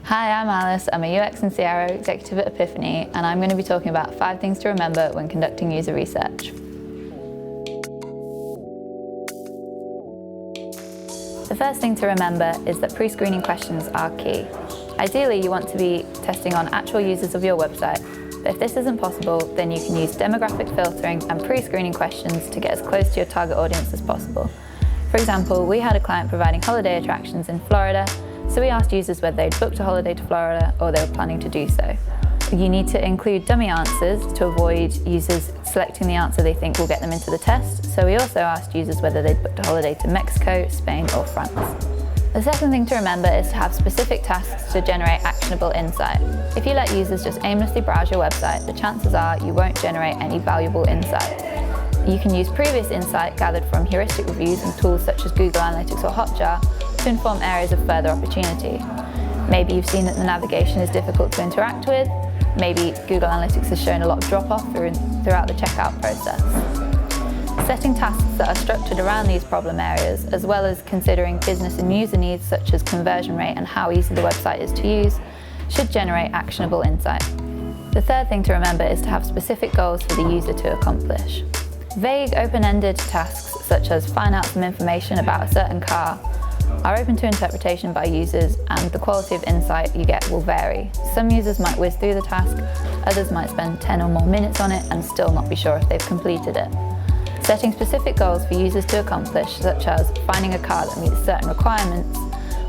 Hi, I'm Alice. I'm a UX and CRO executive at Epiphany, and I'm going to be talking about 5 things to remember when conducting user research. The first thing to remember is that pre-screening questions are key. Ideally, you want to be testing on actual users of your website, but if this isn't possible, then you can use demographic filtering and pre-screening questions to get as close to your target audience as possible. For example, we had a client providing holiday attractions in Florida, so we asked users whether they'd booked a holiday to Florida or they were planning to do so. You need to include dummy answers to avoid users selecting the answer they think will get them into the test, so we also asked users whether they'd booked a holiday to Mexico, Spain or France. The second thing to remember is to have specific tasks to generate actionable insight. If you let users just aimlessly browse your website, the chances are you won't generate any valuable insight. You can use previous insight gathered from heuristic reviews and tools such as Google Analytics or Hotjar to inform areas of further opportunity. Maybe you've seen that the navigation is difficult to interact with. Maybe Google Analytics has shown a lot of drop-off throughout the checkout process. Setting tasks that are structured around these problem areas, as well as considering business and user needs such as conversion rate and how easy the website is to use, should generate actionable insight. The third thing to remember is to have specific goals for the user to accomplish. Vague, open-ended tasks, such as find out some information about a certain car, are open to interpretation by users, and the quality of insight you get will vary. Some users might whiz through the task, others might spend 10 or more minutes on it and still not be sure if they've completed it. Setting specific goals for users to accomplish, such as finding a car that meets certain requirements,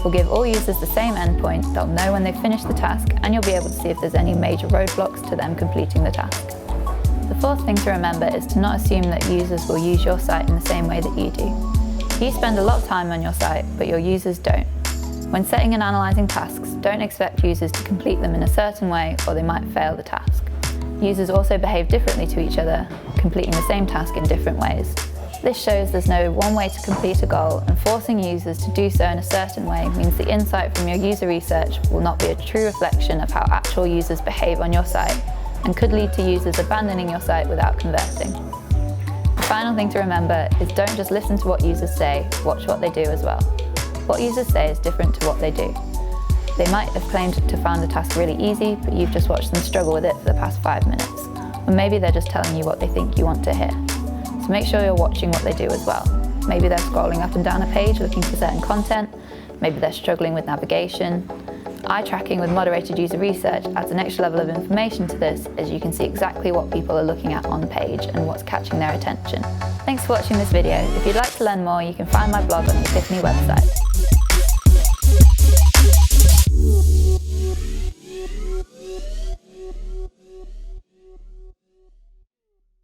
will give all users the same endpoint. They'll know when they've finished the task, and you'll be able to see if there's any major roadblocks to them completing the task. The fourth thing to remember is to not assume that users will use your site in the same way that you do. You spend a lot of time on your site, but your users don't. When setting and analysing tasks, don't expect users to complete them in a certain way or they might fail the task. Users also behave differently to each other, completing the same task in different ways. This shows there's no one way to complete a goal, and forcing users to do so in a certain way means the insight from your user research will not be a true reflection of how actual users behave on your site, and could lead to users abandoning your site without converting. The final thing to remember is don't just listen to what users say, watch what they do as well. What users say is different to what they do. They might have claimed to find the task really easy, but you've just watched them struggle with it for the past 5 minutes. Or maybe they're just telling you what they think you want to hear. So make sure you're watching what they do as well. Maybe they're scrolling up and down a page looking for certain content. Maybe they're struggling with navigation. Eye tracking with moderated user research adds an extra level of information to this, as you can see exactly what people are looking at on page and what's catching their attention. Thanks for watching this video. If you'd like to learn more, you can find my blog on the Epiphany website.